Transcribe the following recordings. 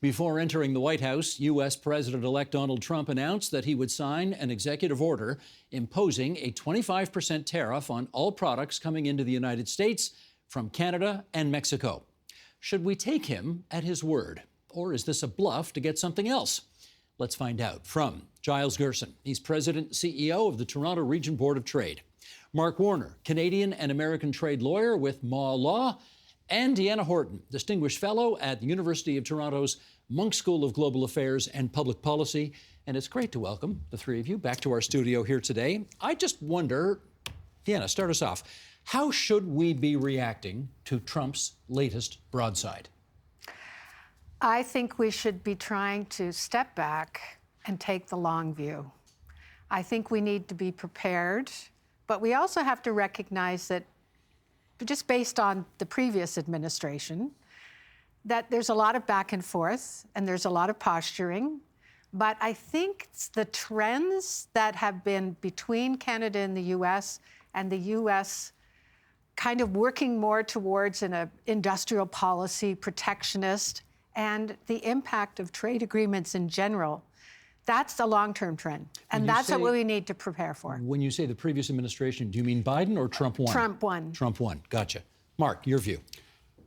Before entering the White House, U.S. President-elect Donald Trump announced that he would sign an executive order imposing a 25% tariff on all products coming into the United States from Canada and Mexico. Should we take him at his word, or is this a bluff to get something else? Let's find out from Giles Gerson. He's President and CEO of the Toronto Region Board of Trade. Mark Warner, Canadian and American trade lawyer with Maw Law, and Deanna Horton, Distinguished Fellow at the University of Toronto's Munk School of Global Affairs and Public Policy. And it's great to welcome the three of you back to our studio here today. I just wonder, Deanna, start us off. How should we be reacting to Trump's latest broadside? I think we should be trying to step back and take the long view. I think we need to be prepared, but we also have to recognize that just based on the previous administration, that there's a lot of back and forth and there's a lot of posturing. But I think the trends that have been between Canada and the U.S. and the U.S. kind of working more towards an industrial policy, protectionist, and the impact of trade agreements in general, that's the long-term trend. And that's what we need to prepare for. When you say the previous administration, do you mean Biden or Trump won? Trump won. Trump won. Gotcha. Mark, your view.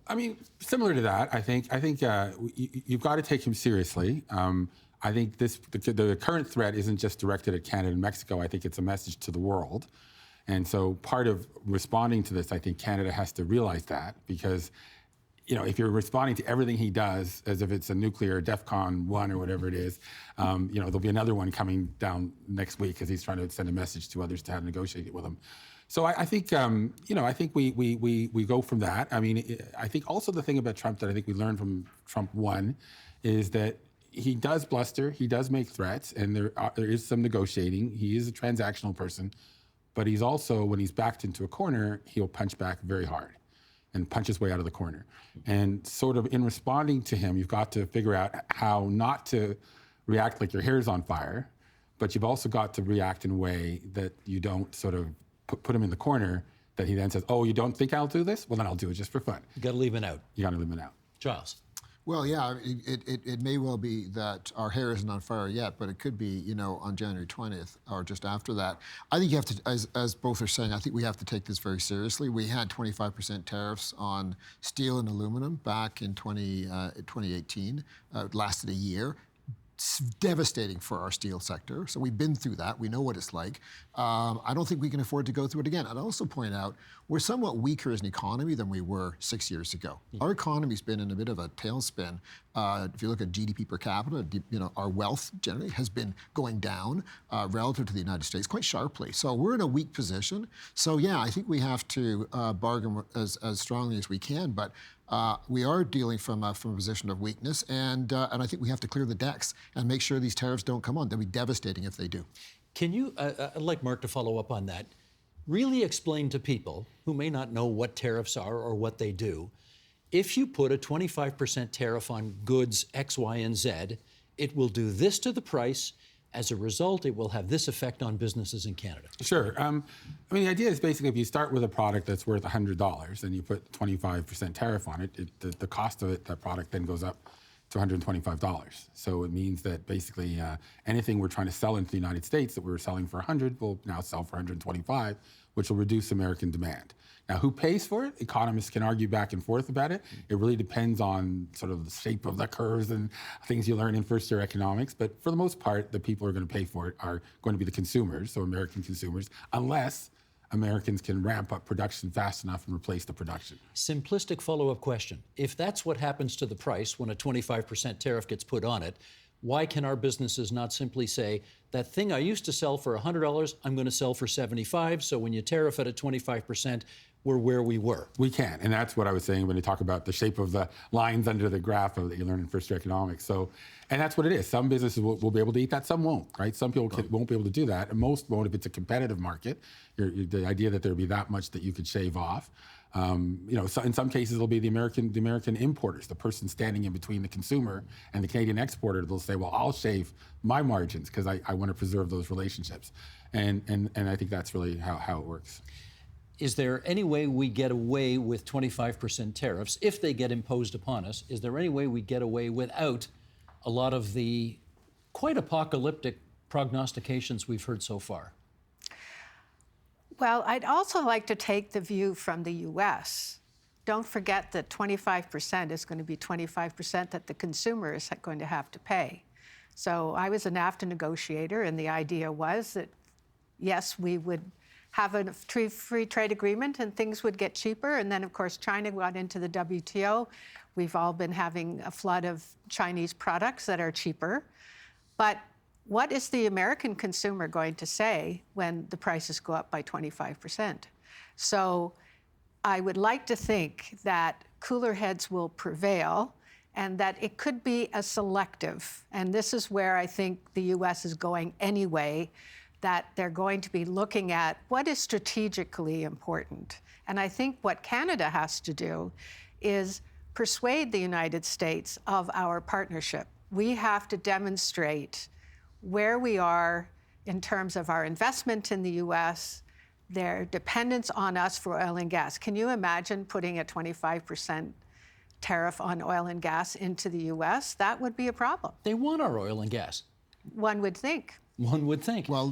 I mean, similar to that, I think you've got to take him seriously. I think the current threat isn't just directed at Canada and Mexico. I think it's a message to the world. And so part of responding to this, I think Canada has to realize that, because if you're responding to everything he does as if it's a nuclear DEFCON 1 or whatever it is, there'll be another one coming down next week because he's trying to send a message to others to have negotiated with him. So I think we go from that. I mean, I think also the thing about Trump that I think we learned from Trump 1 is that he does bluster, he does make threats, and there is some negotiating. He is a transactional person, but he's also, when he's backed into a corner, he'll punch back very hard and punch his way out of the corner. And sort of in responding to him, you've got to figure out how not to react like your hair is on fire, but you've also got to react in a way that you don't sort of put him in the corner, that he then says, oh, you don't think I'll do this? Well, then I'll do it just for fun. You got to leave it out. You got to leave it out. Giles. Well, yeah, it may well be that our hair isn't on fire yet, but it could be, on January 20th or just after that. I think you have to, as both are saying, I think we have to take this very seriously. We had 25% tariffs on steel and aluminum back in 2018. It lasted a year. It's devastating for our steel sector. So we've been through that. We know what it's like. I don't think we can afford to go through it again. I'd also point out we're somewhat weaker as an economy than we were 6 years ago. Our economy's been in a bit of a tailspin. If you look at GDP per capita, our wealth generally has been going down relative to the United States quite sharply. So we're in a weak position. So yeah, I think we have to bargain as strongly as we can. But we are dealing from a position of weakness, and I think we have to clear the decks and make sure these tariffs don't come on. They'll be devastating if they do. Can you, I'd like Mark to follow up on that, really explain to people who may not know what tariffs are or what they do, if you put a 25% tariff on goods X, Y, and Z, it will do this to the price. As a result, it will have this effect on businesses in Canada. Sure. I mean, the idea is basically if you start with a product that's worth $100 and you put 25% tariff on it, the cost of it, that product then goes up to $125. So it means that basically anything we're trying to sell into the United States that we were selling for 100 will now sell for 125, which will reduce American demand. Now, who pays for it? Economists can argue back and forth about it. It really depends on sort of the shape of the curves and things you learn in first-year economics. But for the most part, the people who are going to pay for it are going to be the consumers, so American consumers, unless Americans can ramp up production fast enough and replace the production. Simplistic follow-up question. If that's what happens to the price when a 25% tariff gets put on it, why can our businesses not simply say, that thing I used to sell for $100, I'm going to sell for $75, so when you tariff it at 25%, we're where we were? We can, and that's what I was saying when you talk about the shape of the lines under the graph that you learn in first-year economics. So, and that's what it is. Some businesses will be able to eat that, some won't, right? Some people won't be able to do that, and most won't if it's a competitive market. The idea that there'll be that much that you could shave off. So in some cases, it'll be the American importers, the person standing in between the consumer and the Canadian exporter. They'll say, well, I'll shave my margins because I want to preserve those relationships. And I think that's really how it works. Is there any way we get away with 25% tariffs if they get imposed upon us? Is there any way we get away without a lot of the quite apocalyptic prognostications we've heard so far? Well, I'd also like to take the view from the U.S. Don't forget that 25% is going to be 25% that the consumer is going to have to pay. So I was a NAFTA negotiator, and the idea was that, yes, we would have a free trade agreement and things would get cheaper. And then, of course, China got into the WTO. We've all been having a flood of Chinese products that are cheaper. But what is the American consumer going to say when the prices go up by 25%? So I would like to think that cooler heads will prevail and that it could be a selective. And this is where I think the U.S. is going anyway, that they're going to be looking at what is strategically important. And I think what Canada has to do is persuade the United States of our partnership. We have to demonstrate where we are in terms of our investment in the U.S., their dependence on us for oil and gas. Can you imagine putting a 25% tariff on oil and gas into the U.S.? That would be a problem. They want our oil and gas. One would think. One would think. Well,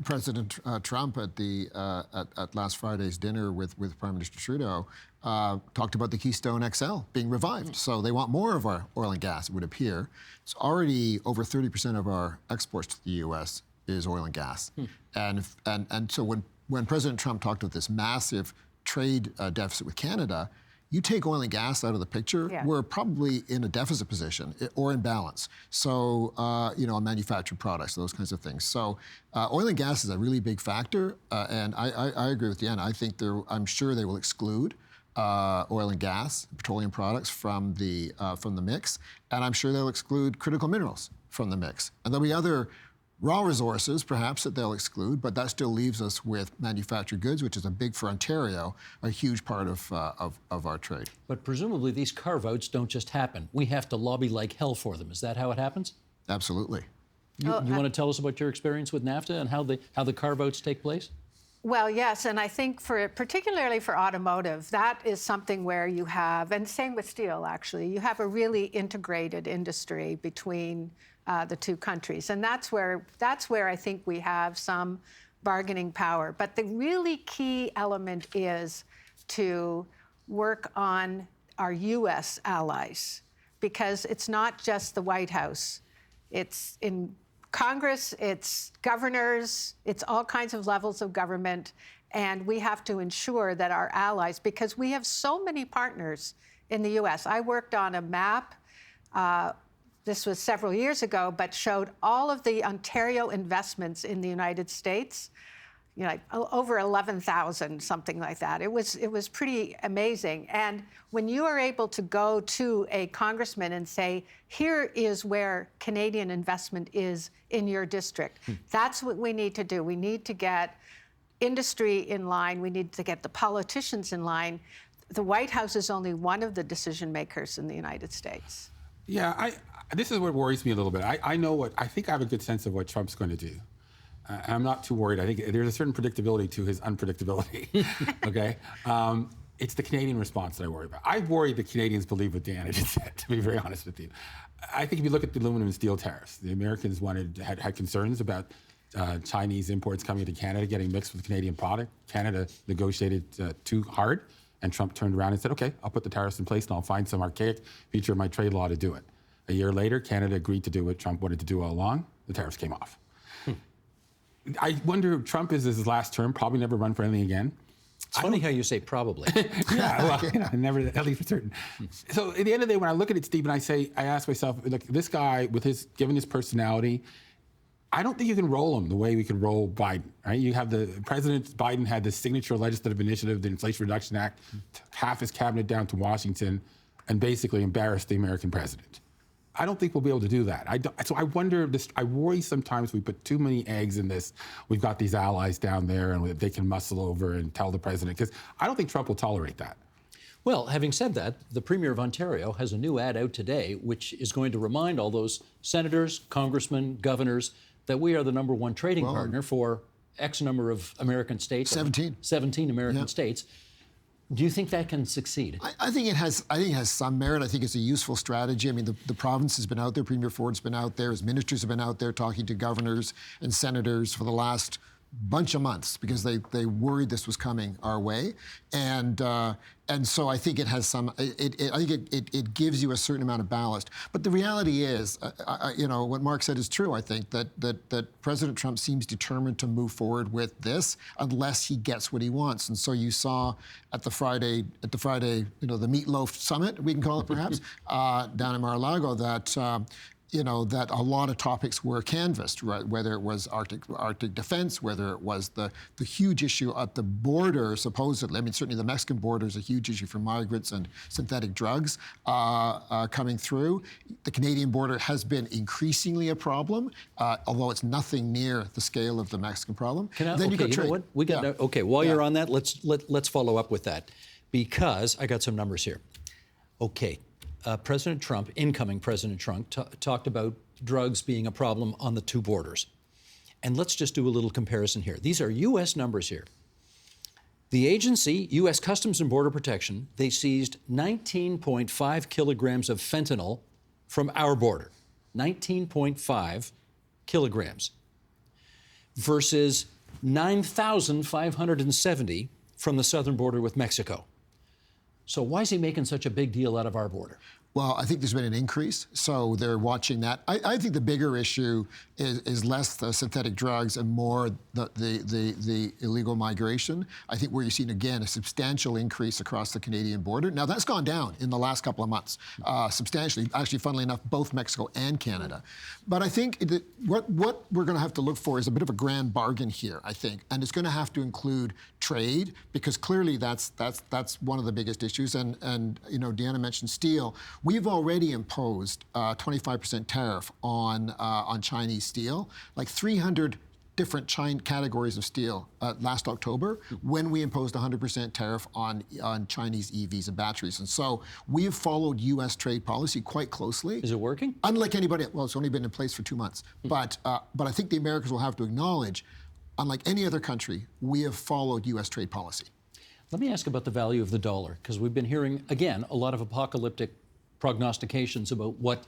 President Trump at at last Friday's dinner with Prime Minister Trudeau talked about the Keystone XL being revived. So they want more of our oil and gas, it would appear. It's already over 30% of our exports to the U.S. is oil and gas. And so when President Trump talked about this massive trade deficit with Canada, you take oil and gas out of the picture, we're probably in a deficit position or in balance. So, on manufactured products, those kinds of things. So, oil and gas is a really big factor, and I agree with Deanna. I think I'm sure they will exclude oil and gas, petroleum products from the mix, and I'm sure they'll exclude critical minerals from the mix. And there'll be other raw resources, perhaps, that they'll exclude, but that still leaves us with manufactured goods, which is for Ontario, a huge part of our trade. But presumably these carve-outs don't just happen. We have to lobby like hell for them. Is that how it happens? Absolutely. You want to tell us about your experience with NAFTA and how the carve-outs take place? Well, yes, and I think particularly for automotive, that is something where you have, and same with steel, actually, you have a really integrated industry between the two countries. And that's where I think we have some bargaining power. But the really key element is to work on our U.S. allies, because it's not just the White House. It's in Congress, it's governors, it's all kinds of levels of government. And we have to ensure that our allies, because we have so many partners in the U.S. I worked on a map. This was several years ago, but showed all of the Ontario investments in the United States, over 11,000, something like that. It was pretty amazing. And when you are able to go to a congressman and say, here is where Canadian investment is in your district, that's what we need to do. We need to get industry in line. We need to get the politicians in line. The White House is only one of the decision makers in the United States. Yeah, this is what worries me a little bit. I think I have a good sense of what Trump's going to do. And I'm not too worried. I think there's a certain predictability to his unpredictability, okay? It's the Canadian response that I worry about. I worry the Canadians believe what Deanna just said, to be very honest with you. I think if you look at the aluminum and steel tariffs, the Americans had concerns about Chinese imports coming into Canada, getting mixed with Canadian product. Canada negotiated too hard, and Trump turned around and said, okay, I'll put the tariffs in place and I'll find some archaic feature of my trade law to do it. A year later, Canada agreed to do what Trump wanted to do all along. The tariffs came off. I wonder if Trump is his last term, probably never run for anything again. It's funny how you say probably. Yeah, well, never, at least for certain. So at the end of the day, when I look at it, Stephen, I ask myself, look, this guy, given his personality, I don't think you can roll him the way we could roll Biden, right? You have President Biden had the signature legislative initiative, the Inflation Reduction Act, half his cabinet down to Washington, and basically embarrassed the American president. I don't think we'll be able to do that. So I wonder, I worry sometimes we put too many eggs in this. We've got these allies down there and they can muscle over and tell the president, because I don't think Trump will tolerate that. Well, having said that, the Premier of Ontario has a new ad out today, which is going to remind all those senators, congressmen, governors, that we are the #1 trading partner for X number of American states. 17. 17 American states. Do you think that can succeed? I think it has. I think it has some merit. I think it's a useful strategy. I mean, the province has been out there. Premier Ford's been out there. His ministers have been out there talking to governors and senators for the last bunch of months because they worried this was coming our way, and so I think it has some. I think it gives you a certain amount of ballast. But the reality is, what Mark said is true. I think that President Trump seems determined to move forward with this unless he gets what he wants. And so you saw at the Friday, the meatloaf summit, we can call it perhaps, down in Mar-a-Lago, that that a lot of topics were canvassed, right? Whether it was Arctic defense, whether it was the huge issue at the border, supposedly. I mean, certainly the Mexican border is a huge issue for migrants and synthetic drugs coming through. The Canadian border has been increasingly a problem, although it's nothing near the scale of the Mexican problem. Then you know what? We got okay. While you're on that, let's follow up with that, because I got some numbers here. Okay. President Trump, incoming President Trump, talked about drugs being a problem on the two borders. And let's just do a little comparison here. These are U.S. numbers here. The agency, U.S. Customs and Border Protection, they seized 19.5 kilograms of fentanyl from our border. 19.5 kilograms versus 9,570 from the southern border with Mexico. So why is he making such a big deal out of our border? Well, I think there's been an increase, so they're watching that. I think the bigger issue is less the synthetic drugs and more the illegal migration. I think where you've seen, again, a substantial increase across the Canadian border. Now, that's gone down in the last couple of months, substantially. Actually, funnily enough, both Mexico and Canada. But I think that what we're going to have to look for is a bit of a grand bargain here, I think. And it's going to have to include trade, because clearly that's one of the biggest issues. And Deanna mentioned steel. We've already imposed a 25% tariff on Chinese steel, like 300 different categories of steel last October, when we imposed 100% tariff on Chinese EVs and batteries. And so we've followed U.S. trade policy quite closely. Is it working? Unlike anybody, well, it's only been in place for 2 months. But I think the Americans will have to acknowledge, unlike any other country, we have followed U.S. trade policy. Let me ask about the value of the dollar, because we've been hearing, again, a lot of apocalyptic prognostications about what,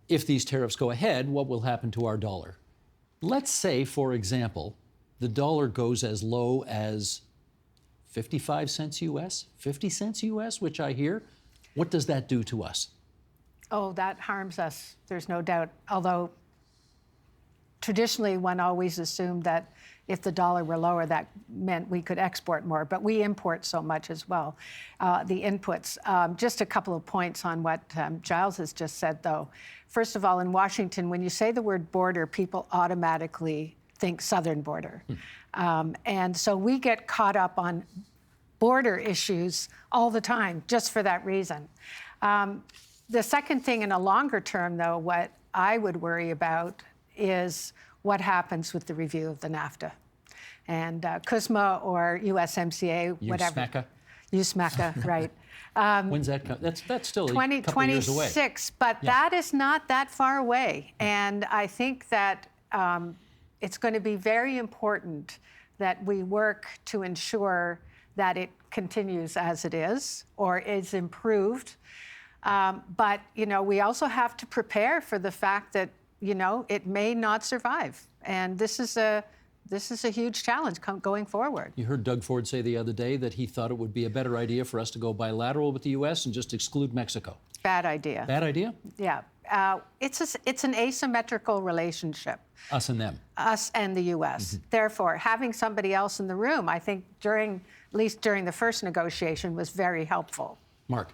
if these tariffs go ahead, what will happen to our dollar. Let's say, for example, the dollar goes as low as 55 cents U.S., 50 cents U.S., which I hear. What does that do to us? Oh, that harms us, there's no doubt. Although traditionally one always assumed that if the dollar were lower, that meant we could export more, but we import so much as well. The inputs. Just a couple of points on what Giles has just said, though. First of all, in Washington, when you say the word border, people automatically think southern border. And so we get caught up on border issues all the time, just for that reason. The second thing in a longer term, though, what I would worry about is what happens with the review of the NAFTA. And CUSMA or USMCA, whatever. USMCA? USMCA, right. When's that come? That's still a couple years away. 2026, but that is not that far away. And I think that it's going to be very important that we work to ensure that it continues as it is or is improved. But, we also have to prepare for the fact that it may not survive. And this is a huge challenge going forward. You heard Doug Ford say the other day that he thought it would be a better idea for us to go bilateral with the U.S. and just exclude Mexico. Bad idea. Bad idea? Yeah. It's an asymmetrical relationship. Us and them. Us and the U.S. Mm-hmm. Therefore, having somebody else in the room, I think at least during the first negotiation, was very helpful. Mark.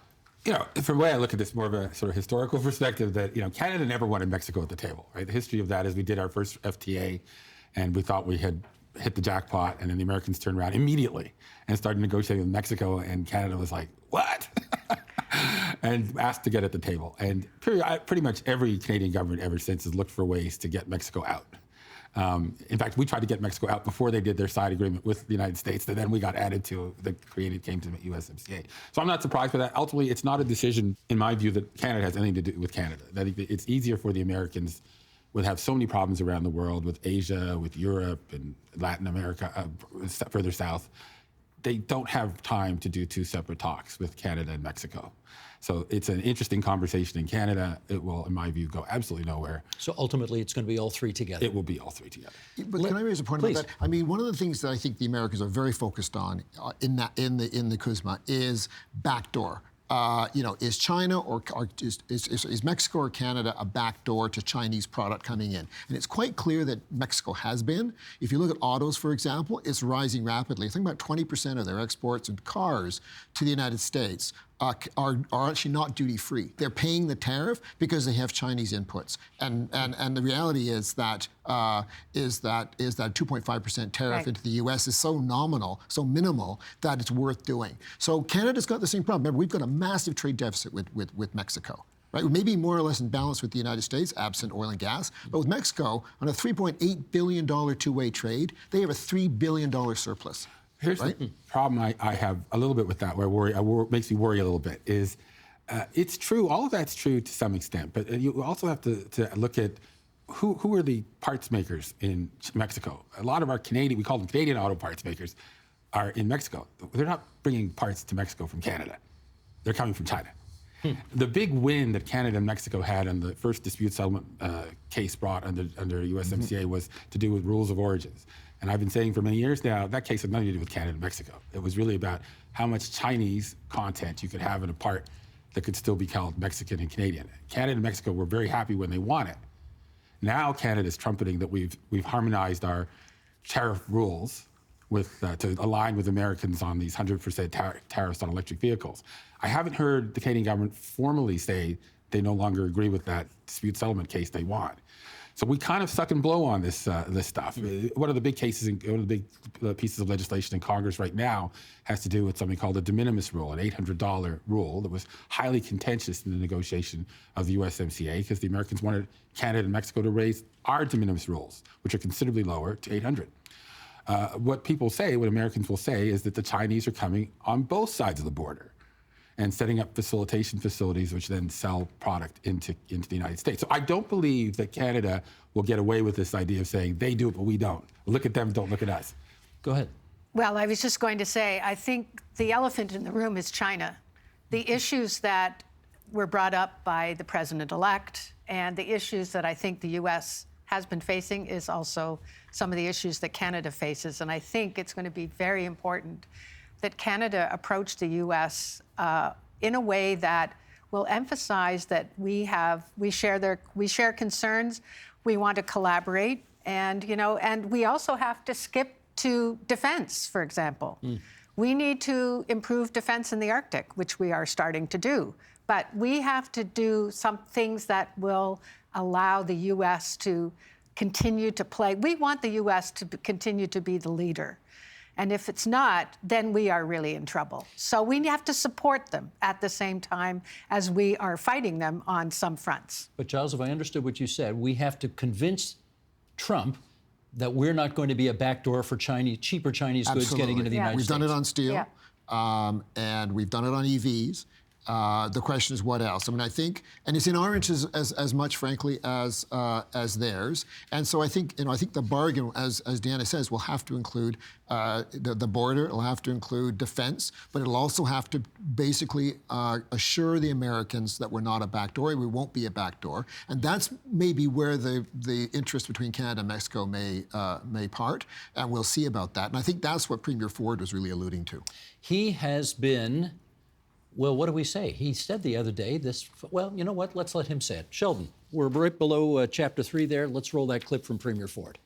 From the way I look at this, more of a sort of historical perspective, that Canada never wanted Mexico at the table, right? The history of that is we did our first FTA, and we thought we had hit the jackpot, and then the Americans turned around immediately and started negotiating with Mexico, and Canada was like, what? And asked to get at the table. And pretty much every Canadian government ever since has looked for ways to get Mexico out. In fact, we tried to get Mexico out before they did their side agreement with the United States, that then we got added to came to the USMCA. So I'm not surprised by that. Ultimately, it's not a decision, in my view, that Canada has anything to do with Canada. That it's easier for the Americans, would have so many problems around the world with Asia, with Europe and Latin America, further south. they don't have time to do two separate talks with Canada and Mexico. So it's an interesting conversation in Canada. It will, in my view, go absolutely nowhere. So ultimately, it's going to be all three together. It will be all three together. But can I raise a point Please. about that? I mean, one of the things that I think the Americans are very focused on in the CUSMA is backdoor. Is China or is Mexico or Canada a backdoor to Chinese product coming in? And it's quite clear that Mexico has been. If you look at autos, for example, it's rising rapidly. I think about 20% of their exports and cars to the United States are actually not duty-free. They're paying the tariff because they have Chinese inputs. And the reality is that 2.5% tariff Right. into the U.S. is so nominal, so minimal, that it's worth doing. So Canada's got the same problem. Remember, we've got a massive trade deficit with Mexico. Right? We may be more or less in balance with the United States, absent oil and gas. But with Mexico, on a $3.8 billion two-way trade, they have a $3 billion surplus. Here's the problem I have a little bit with that, makes me worry a little bit, is it's true, all of that's true to some extent, but you also have to look at who are the parts makers in Mexico. A lot of our Canadian, we call them Canadian auto parts makers, are in Mexico. They're not bringing parts to Mexico from Canada. They're coming from China. The big win that Canada and Mexico had on the first dispute settlement case brought under USMCA was to do with rules of origins. And I've been saying for many years now, that case had nothing to do with Canada and Mexico. It was really about how much Chinese content you could have in a part that could still be called Mexican and Canadian. Canada and Mexico were very happy when they won it. Now Canada's trumpeting that we've harmonized our tariff rules to align with Americans on these 100% tariffs on electric vehicles. I haven't heard the Canadian government formally say they no longer agree with that dispute settlement case they won. So we kind of suck and blow on this stuff. One of the big cases, one of the big pieces of legislation in Congress right now has to do with something called the de minimis rule, an $800 rule that was highly contentious in the negotiation of the USMCA because the Americans wanted Canada and Mexico to raise our de minimis rules, which are considerably lower, to 800. What Americans will say is that the Chinese are coming on both sides of the border and setting up facilitation facilities which then sell product into the United States. So I don't believe that Canada will get away with this idea of saying they do it, but we don't. Look at them, don't look at us. Go ahead. Well, I was just going to say, I think the elephant in the room is China. The issues that were brought up by the president-elect and the issues that I think the U.S. has been facing is also some of the issues that Canada faces. And I think it's going to be very important that Canada approach the U.S. In a way that will emphasize that we share concerns, we want to collaborate, and we also have to skip to defense, for example. We need to improve defense in the Arctic, which we are starting to do, but we have to do some things that will allow the U.S. to continue to play. We want the U.S. to continue to be the leader. And if it's not, then we are really in trouble. So we have to support them at the same time as we are fighting them on some fronts. But Giles, if I understood what you said, we have to convince Trump that we're not going to be a backdoor for cheaper Chinese goods getting into the United We've States. done it on steel, and we've done it on EVs. The question is what else? I mean, I think, and it's in our interest as much, frankly, as theirs. And so I think, I think the bargain, as Deanna says, will have to include the border. It'll have to include defense, but it'll also have to basically assure the Americans that we're not a backdoor. We won't be a backdoor, and that's maybe where the interest between Canada and Mexico may part, and we'll see about that. And I think that's what Premier Ford was really alluding to. He has been. Well, what do we say? He said the other day well, you know what? Let's let him say it. Sheldon, we're right below Chapter 3 there. Let's roll that clip from Premier Ford.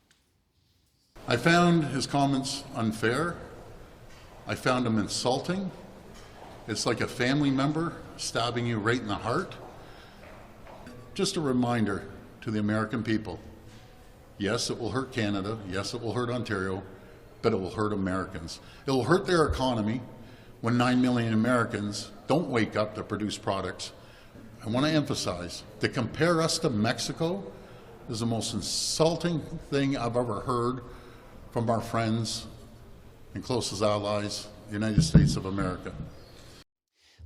I found his comments unfair. I found him insulting. It's like a family member stabbing you right in the heart. Just a reminder to the American people. Yes, it will hurt Canada. Yes, it will hurt Ontario, but it will hurt Americans. It will hurt their economy when 9 million Americans don't wake up to produce products. I want to emphasize, to compare us to Mexico is the most insulting thing I've ever heard from our friends and closest allies, the United States of America.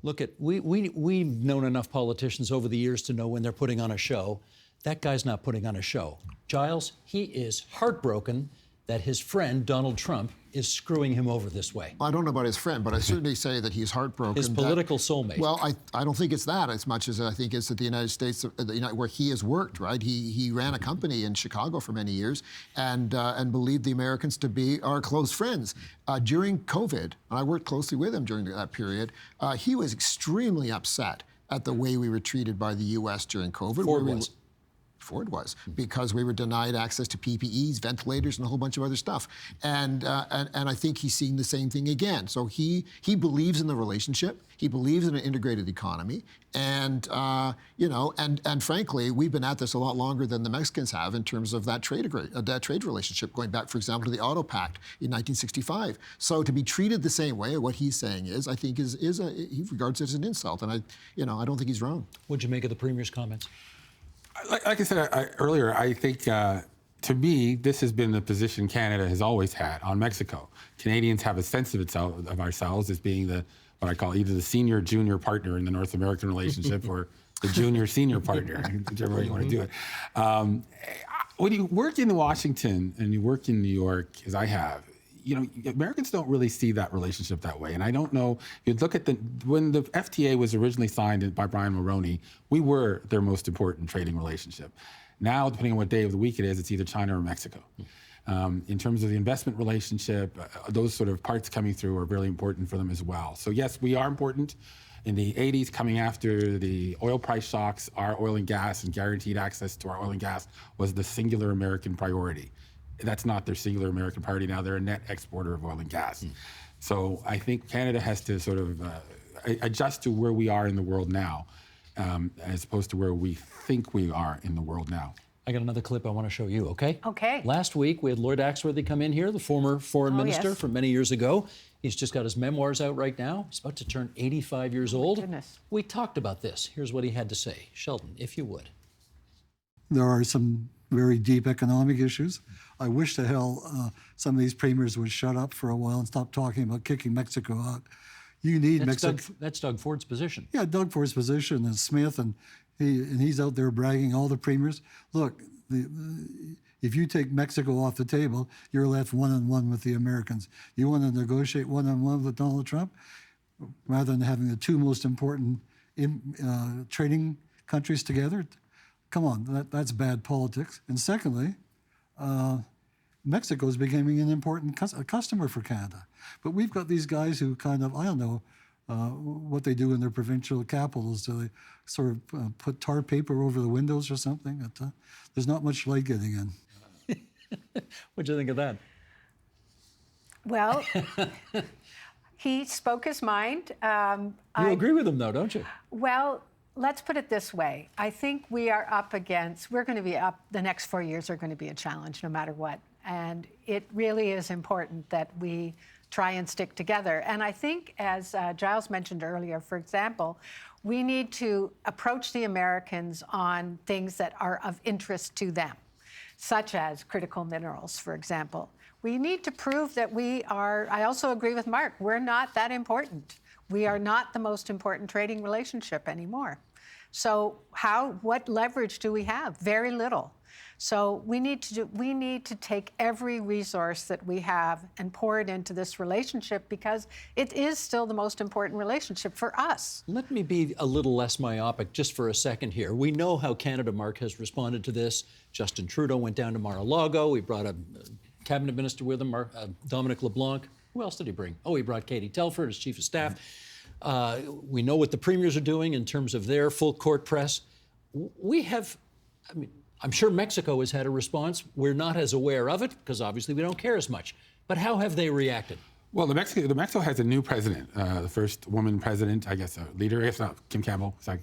Look, we've known enough politicians over the years to know when they're putting on a show. That guy's not putting on a show. Giles, he is heartbroken that his friend Donald Trump is screwing him over this way. I don't know about his friend, but I certainly say that he's heartbroken. His political soulmate. Well, I don't think it's that as much as I think it's that the United States, where he has worked, right? He ran a company in Chicago for many years and believed the Americans to be our close friends. During COVID, and I worked closely with him during that period, he was extremely upset at the way we were treated by the U.S. during COVID. Ford was, because we were denied access to PPEs, ventilators, and a whole bunch of other stuff. And I think he's seeing the same thing again. So he believes in the relationship. He believes in an integrated economy. And, and frankly, we've been at this a lot longer than the Mexicans have in terms of that trade relationship, going back, for example, to the Auto Pact in 1965. So to be treated the same way, what he's saying is, I think he regards it as an insult. And I don't think he's wrong. What'd you make of the Premier's comments? Like I said earlier, I think to me, this has been the position Canada has always had on Mexico. Canadians have a sense of ourselves as being what I call either the senior junior partner in the North American relationship or the junior senior partner, whichever way you want to do it. When you work in Washington and you work in New York, as I have, Americans don't really see that relationship that way. And I don't know, you look at when the FTA was originally signed by Brian Mulroney, we were their most important trading relationship. Now, depending on what day of the week it is, it's either China or Mexico. In terms of the investment relationship, those sort of parts coming through are really important for them as well. So yes, we are important. In the 80s, coming after the oil price shocks, our oil and gas and guaranteed access to our oil and gas was the singular American priority. That's not their singular American priority now. They're a net exporter of oil and gas. So I think Canada has to sort of adjust to where we are in the world now, as opposed to where we think we are in the world now. I got another clip I want to show you, okay? Okay. Last week, we had Lord Axworthy come in here, the former foreign minister yes. from many years ago. He's just got his memoirs out right now. He's about to turn 85 years old. goodness. We talked about this. Here's what he had to say. Sheldon, if you would. There are some very deep economic issues. I wish to hell some of these premiers would shut up for a while and stop talking about kicking Mexico out. You need Mexico. That's Doug Ford's position. Yeah, Doug Ford's position and Smith, and he's out there bragging, all the premiers. Look, if you take Mexico off the table, you're left one-on-one with the Americans. You want to negotiate one-on-one with Donald Trump, rather than having the two most important trading countries together? Come on, that's bad politics. And secondly, Mexico is becoming an important customer for Canada. But we've got these guys who kind of, I don't know what they do in their provincial capitals. Do they sort of put tar paper over the windows or something? There's not much light getting in. What'd you think of that? Well, he spoke his mind. You agree with him, though, don't you? Well, let's put it this way. I think we're going to be up, the next 4 years are going to be a challenge no matter what. And it really is important that we try and stick together. And I think, as Giles mentioned earlier, for example, we need to approach the Americans on things that are of interest to them, such as critical minerals, for example. We need to prove that we are, I also agree with Mark, we're not that important. We are not the most important trading relationship anymore. So what leverage do we have? Very little. So we need to take every resource that we have and pour it into this relationship because it is still the most important relationship for us. Let me be a little less myopic just for a second here. We know how Canada, Mark, has responded to this. Justin Trudeau went down to Mar-a-Lago. We brought a cabinet minister with him, Dominic LeBlanc. Who else did he bring? Oh, he brought Katie Telford as chief of staff. We know what the premiers are doing in terms of their full court press. I'm sure Mexico has had a response. We're not as aware of it because obviously we don't care as much. But how have they reacted? Well, Mexico has a new president, the first woman president, I guess, leader. I guess not Kim Campbell. So I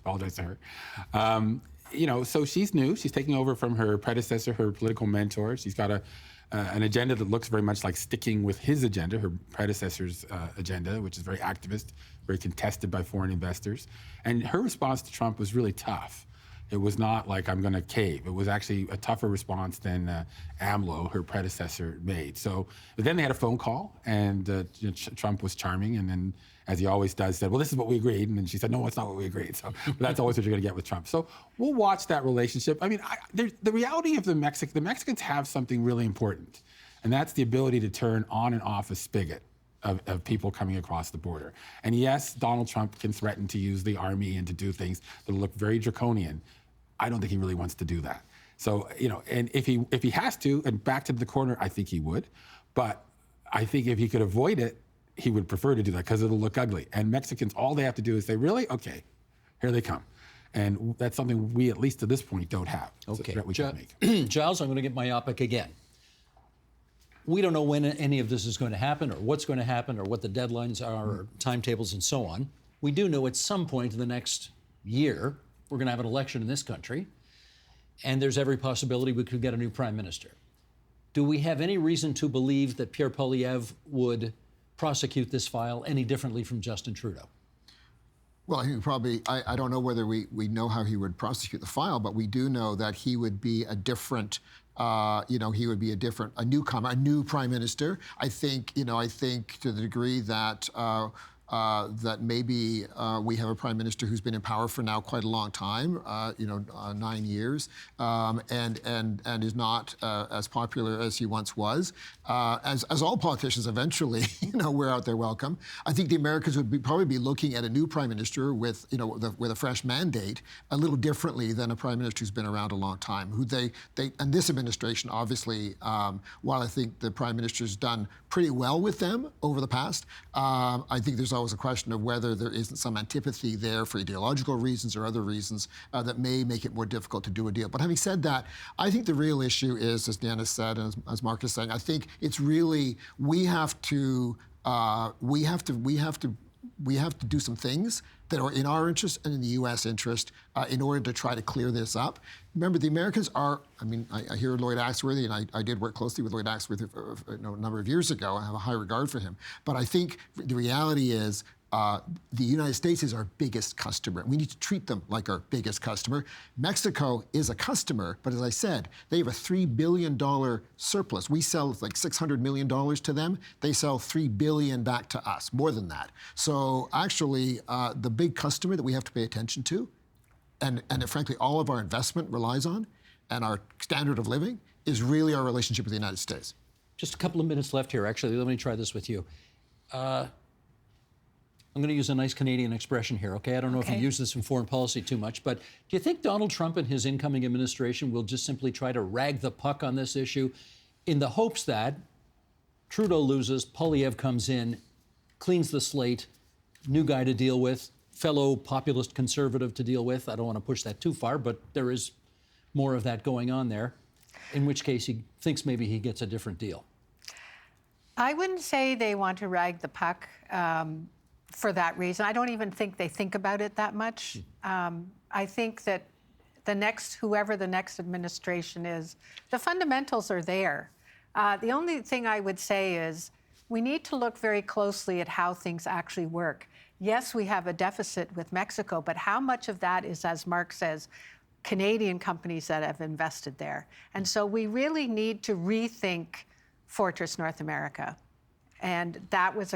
apologize to her. So she's new. She's taking over from her predecessor, her political mentor. She's got an agenda that looks very much like sticking with his agenda, her predecessor's agenda, which is very activist, very contested by foreign investors. And her response to Trump was really tough. It was not like, I'm going to cave. It was actually a tougher response than AMLO, her predecessor, made. But then they had a phone call, and Trump was charming, and then, as he always does, said, well, this is what we agreed. And then she said, no, it's not what we agreed. So that's always what you're going to get with Trump. So we'll watch that relationship. I mean, the reality of the Mexicans have something really important. and that's the ability to turn on and off a spigot of people coming across the border. And yes, Donald Trump can threaten to use the army and to do things that look very draconian. I don't think he really wants to do that. So, and if he has to, and back to the corner, I think he would. But I think if he could avoid it, he would prefer to do that because it'll look ugly. And Mexicans, all they have to do is say, really? Okay, here they come. And that's something we, at least to this point, don't have. Okay. That we can make. Giles, I'm going to get myopic again. We don't know when any of this is going to happen or what's going to happen or what the deadlines are or timetables and so on. We do know at some point in the next year, we're going to have an election in this country, and there's every possibility we could get a new prime minister. Do we have any reason to believe that Pierre Poilievre would prosecute this file any differently from Justin Trudeau? Well, I think probably, I don't know whether we know how he would prosecute the file, but we do know that he would be a different, he would be a newcomer, a new prime minister. I think to the degree that that maybe we have a prime minister who's been in power for now quite a long time, 9 years, and is not as popular as he once was. As all politicians eventually, wear out their welcome. I think the Americans would probably be looking at a new prime minister with, with a fresh mandate a little differently than a prime minister who's been around a long time. Who and this administration, obviously, while I think the prime minister's done pretty well with them over the past, I think there's always a question of whether there isn't some antipathy there for ideological reasons or other reasons that may make it more difficult to do a deal. But having said that, I think the real issue is, as Deanna said, and as Mark is saying, I think it's really we have to do some things that are in our interest and in the U.S. interest in order to try to clear this up. Remember, the Americans are, I hear Lloyd Axworthy, and I did work closely with Lloyd Axworthy a number of years ago. I have a high regard for him. But I think the reality is the United States is our biggest customer. We need to treat them like our biggest customer. Mexico is a customer, but as I said, they have a $3 billion surplus. We sell like $600 million to them. They sell $3 billion back to us, more than that. So actually, the big customer that we have to pay attention to, and frankly, all of our investment relies on, and our standard of living, is really our relationship with the United States. Just a couple of minutes left here. Actually, let me try this with you. I'm going to use a nice Canadian expression here, okay? I don't know if you use this in foreign policy too much, but do you think Donald Trump and his incoming administration will just simply try to rag the puck on this issue in the hopes that Trudeau loses, Poilievre comes in, cleans the slate, new guy to deal with, fellow populist conservative to deal with? I don't want to push that too far, but there is more of that going on there, in which case he thinks maybe he gets a different deal. I wouldn't say they want to rag the puck for that reason. I don't even think they think about it that much. I think that whoever the next administration is, the fundamentals are there. The only thing I would say is we need to look very closely at how things actually work. Yes, we have a deficit with Mexico, but how much of that is, as Mark says, Canadian companies that have invested there? And so we really need to rethink Fortress North America. And that was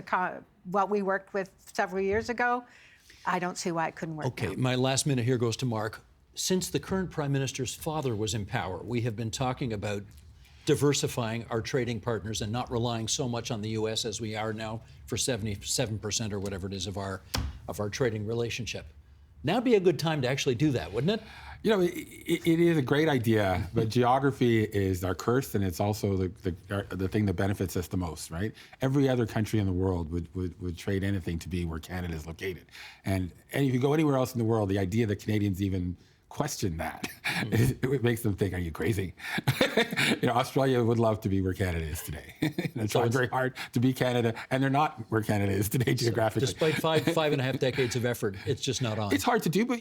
what we worked with several years ago. I don't see why it couldn't work. Okay, now. my last minute here goes to Mark. Since the current prime minister's father was in power, we have been talking about diversifying our trading partners and not relying so much on the U.S. as we are now for 77% or whatever it is of our trading relationship. Now would be a good time to actually do that, wouldn't it? It is a great idea, but geography is our curse, and it's also the thing that benefits us the most, right? Every other country in the world would trade anything to be where Canada is located. And if you go anywhere else in the world, the idea that Canadians even question that, it makes them think, are you crazy? Australia would love to be where Canada is today. They're trying very hard to be Canada, and they're not where Canada is today geographically. Despite five and a half decades of effort, it's just not on. It's hard to do, but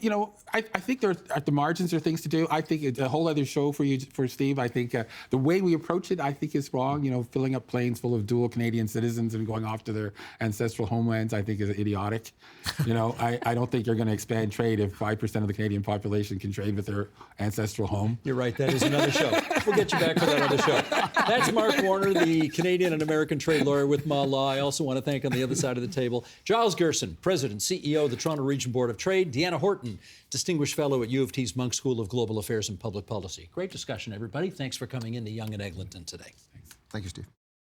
I think there at the margins are things to do. I think it's a whole other show for Steve. I think the way we approach it, I think is wrong. Filling up planes full of dual Canadian citizens and going off to their ancestral homelands, I think is idiotic. I don't think you're going to expand trade if 5% of the Canadian population can trade with their ancestral home. You're right. That is another show. We'll get you back for that other show. That's Mark Warner, the Canadian and American trade lawyer with Ma Law. I also want to thank on the other side of the table Giles Gerson, President, CEO of the Toronto Region Board of Trade, Deanna Horton, Distinguished Fellow at U of T's Munk School of Global Affairs and Public Policy. Great discussion, everybody. Thanks for coming in to Yonge and Eglinton today. Thanks. Thank you, Steve.